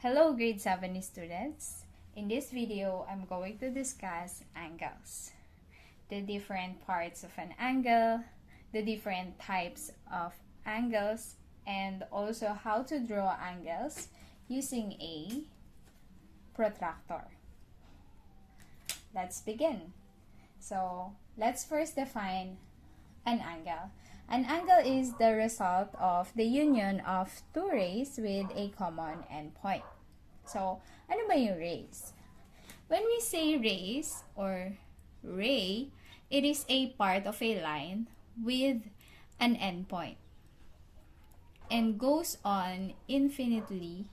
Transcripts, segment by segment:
Hello grade 7 students. In this video, I'm going to discuss angles. The different parts of an angle, the different types of angles, and also how to draw angles using a protractor. Let's begin. So, let's first define an angle. An angle is the result of the union of two rays with a common endpoint. So, ano ba yung rays? When we say rays or ray, it is a part of a line with an endpoint and goes on infinitely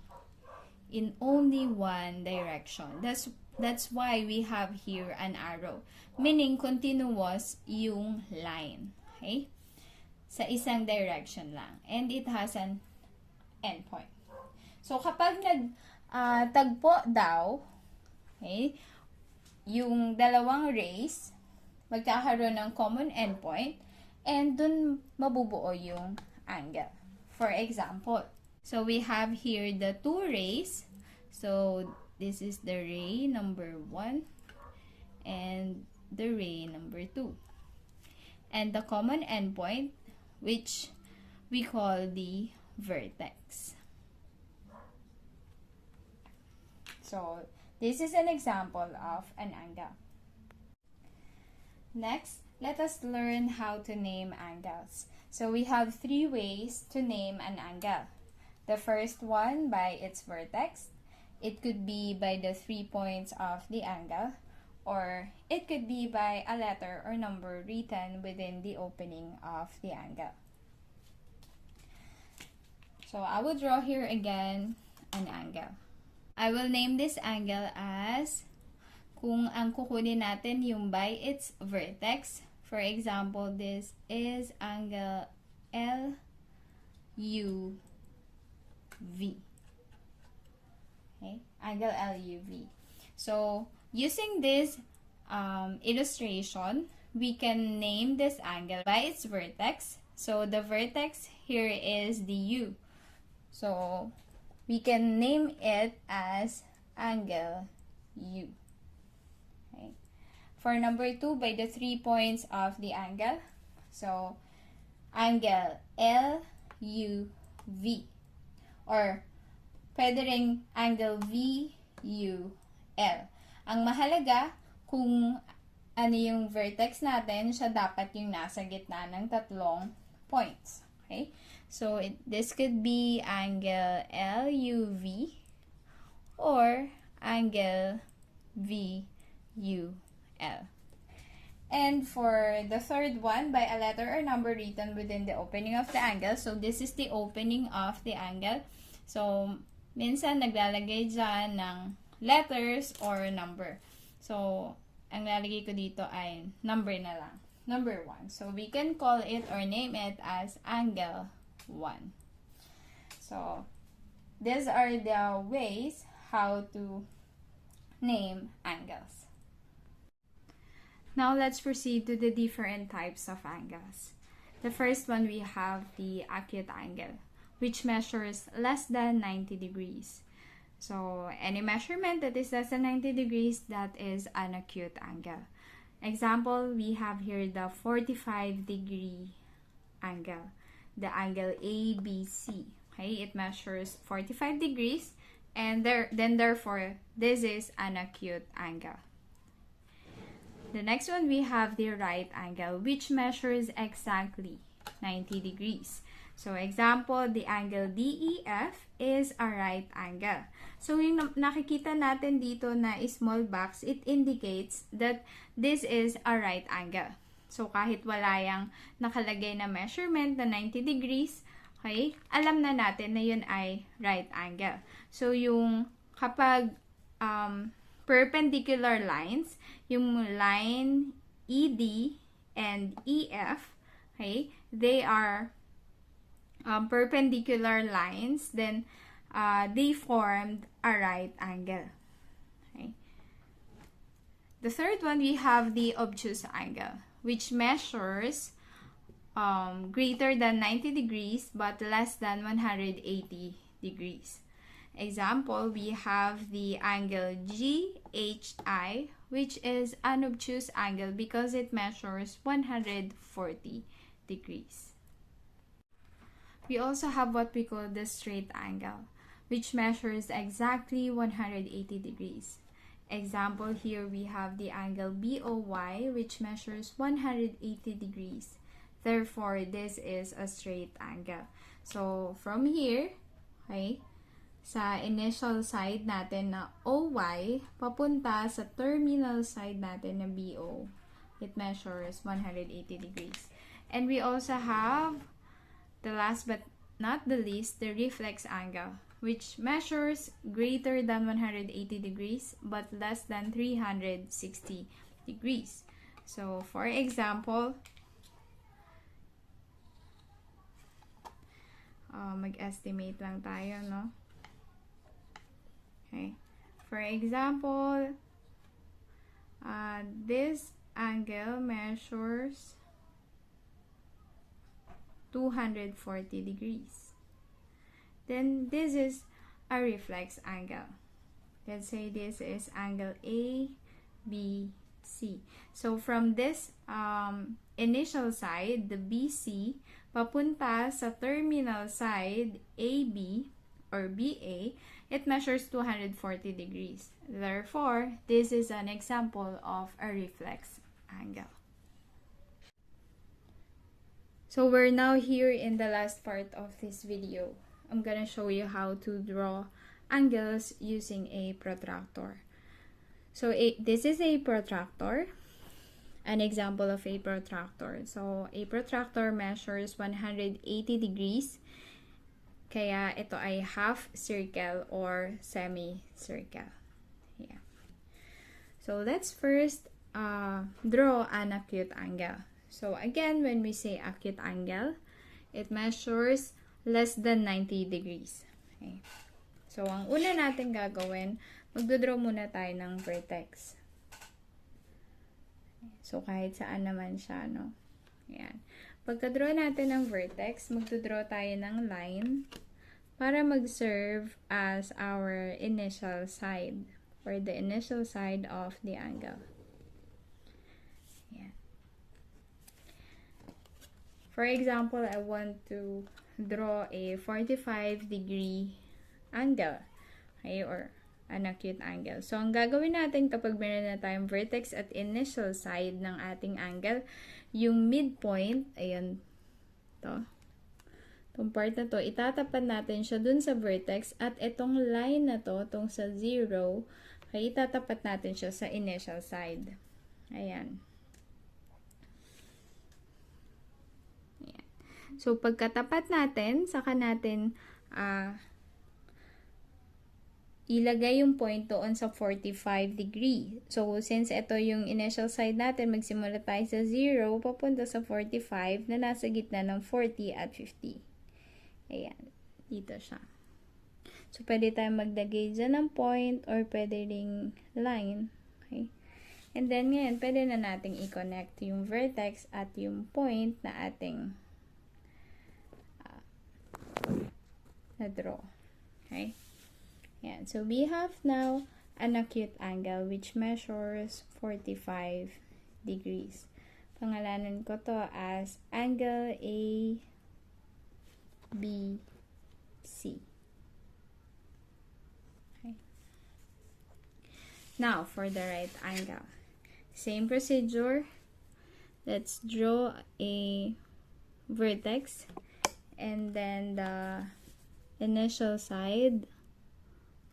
in only one direction. That's why we have here an arrow, meaning continuous yung line. Okay? Sa isang direction lang. And it has an endpoint. So, kapag tagpo daw, okay, yung dalawang rays, magkakaroon ng common endpoint, and dun mabubuo yung angle. For example, so we have here the two rays. So, this is the ray number 1 and the ray number 2. And the common endpoint, which we call the vertex. So, this is an example of an angle. Next, let us learn how to name angles. So, we have three ways to name an angle. The first one by its vertex. It could be by the 3 points of the angle, or it could be by a letter or number written within the opening of the angle. So, I will draw here again an angle. I will name this angle as, kung ang kukunin natin yung by its vertex, for example, this is angle LUV. Okay? Angle LUV. So, using this illustration, we can name this angle by its vertex. So, the vertex here is the U. So, we can name it as angle U. Okay. For number 2, by the 3 points of the angle. So, angle LUV. Or, pwede ring angle VUL. Ang mahalaga, kung ano yung vertex natin, siya dapat yung nasa gitna ng tatlong points. Okay? So, this could be angle LUV or angle VUL. And for the third one, by a letter or number written within the opening of the angle. So, this is the opening of the angle. So, minsan naglalagay dyan ng letters or number. So, ang lalagay ko dito ay number na lang. Number 1. So, we can call it or name it as angle 1. So, these are the ways how to name angles. Now, let's proceed to the different types of angles. The first one, we have the acute angle, which measures less than 90 degrees. So, any measurement that is less than 90 degrees, that is an acute angle. Example, we have here the 45-degree angle, the angle ABC. Okay, it measures 45 degrees, and therefore, this is an acute angle. The next one, we have the right angle, which measures exactly 90 degrees. So, example, the angle DEF is a right angle. So, yung nakikita natin dito na small box, it indicates that this is a right angle. So, kahit wala yung nakalagay na measurement na 90 degrees, okay, alam na natin na yun ay right angle. So, yung kapag perpendicular lines, yung line ED and EF, okay, they are perpendicular lines, then they formed a right angle. Okay. The third one, we have the obtuse angle, which measures greater than 90 degrees but less than 180 degrees. Example, we have the angle GHI, which is an obtuse angle because it measures 140 degrees. We also have what we call the straight angle, which measures exactly 180 degrees. Example, here we have the angle BOY, which measures 180 degrees. Therefore, this is a straight angle. So, from here, okay, sa initial side natin na OY, papunta sa terminal side natin na BO, it measures 180 degrees. And we also have, the last but not the least, the reflex angle, which measures greater than 180 degrees but less than 360 degrees. So, for example, mag-estimate lang tayo, no? Okay. For example, this angle measures 240 degrees. Then, this is a reflex angle. Let's say this is angle ABC. So, from this initial side, the BC, papunta sa terminal side, AB or BA, it measures 240 degrees. Therefore, this is an example of a reflex angle. So, we're now here in the last part of this video. I'm gonna show you how to draw angles using a protractor. So, this is a protractor, an example of a protractor. So, a protractor measures 180 degrees. Kaya, ito ay half circle or semi-circle. Yeah. So, let's first draw an acute angle. So, again, when we say acute angle, it measures less than 90 degrees. Okay. So, ang una natin gagawin, magdodraw muna tayo ng vertex. So, kahit saan naman siya, no? Ayan. Pagka-draw natin ng vertex, magdodraw tayo ng line para mag-serve as our initial side or the initial side of the angle. Ayan. For example, I want to draw a 45-degree angle, okay, or an acute angle. So, ang gagawin natin kapag meron na tayong vertex at initial side ng ating angle, yung midpoint, ayan, itong part na to, itatapat natin siya dun sa vertex at itong line na to, itong sa 0, okay, itatapat natin siya sa initial side. Ayan. Ayan. So, pagkatapat natin, saka natin ilagay yung point doon sa 45 degree. So, since ito yung initial side natin, magsimula tayo sa 0, papunta sa 45 na nasa gitna ng 40 at 50. Ayan. Dito siya. So, pwede tayo maglagay dyan ng point or pwede ring line. Okay. And then, ngayon, pwede na nating i-connect yung vertex at yung point na ating na-draw. Okay. Yan. So, we have now an acute angle which measures 45 degrees. Pangalanan ko to as angle ABC. Okay. Now, for the right angle. Same procedure. Let's draw a vertex and then the initial side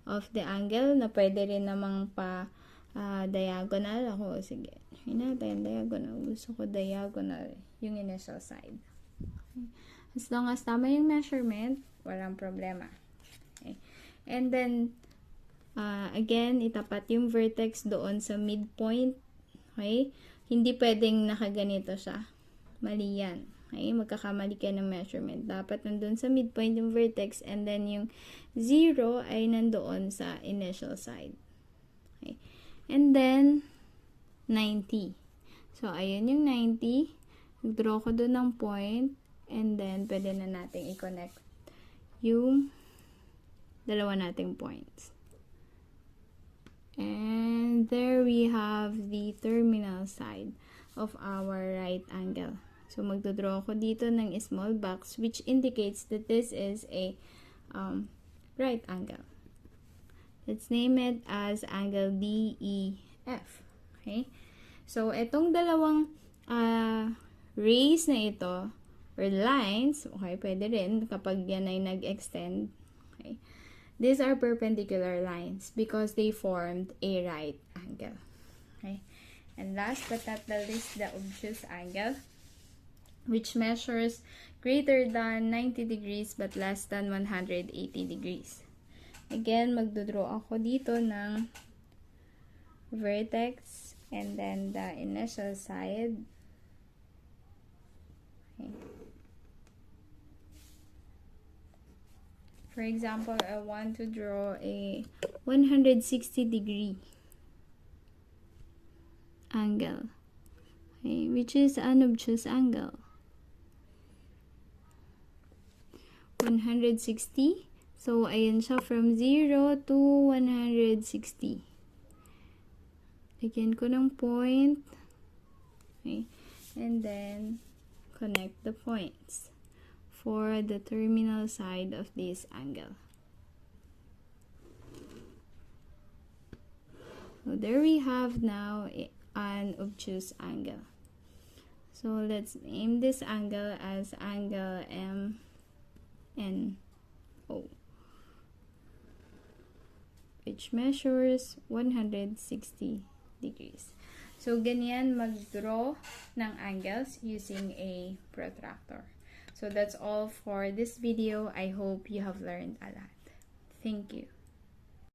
of the angle na pwede rin namang diagonal. Ako, sige. Yun natin, diagonal. Gusto ko diagonal yung initial side. Okay. As long as tama yung measurement, walang problema. Okay. And then, again, itapat yung vertex doon sa midpoint. Okay. Hindi pwedeng nakaganito siya. Mali yan. Okay, magkakamali ka ng measurement. Dapat nandun sa midpoint yung vertex and then yung 0 ay nandoon sa initial side. Okay. And then, 90. So, ayan yung 90. Nag-draw ko doon ng point and then pwede na natin i-connect yung dalawa nating points. And there we have the terminal side of our right angle. So, magdodraw ako dito ng small box which indicates that this is a right angle. Let's name it as angle DEF. Okay? So, itong dalawang rays na ito, or lines, okay, pwede rin kapag yan ay nag-extend. Okay? These are perpendicular lines because they formed a right angle. Okay? And last but not the least, the obtuse angle, which measures greater than 90 degrees but less than 180 degrees. Again, magdodraw ako dito ng vertex and then the initial side. Okay. For example, I want to draw a 160 degree angle, okay, which is an obtuse angle. 160. So, ayan siya from 0 to 160. Lagyan ko ng point. Okay. And then, connect the points for the terminal side of this angle. So there we have now an obtuse angle. So let's name this angle as angle MNO, which measures 160 degrees. So ganyan mag-draw ng angles using a protractor. So that's all for this video. I hope you have learned a lot. Thank you.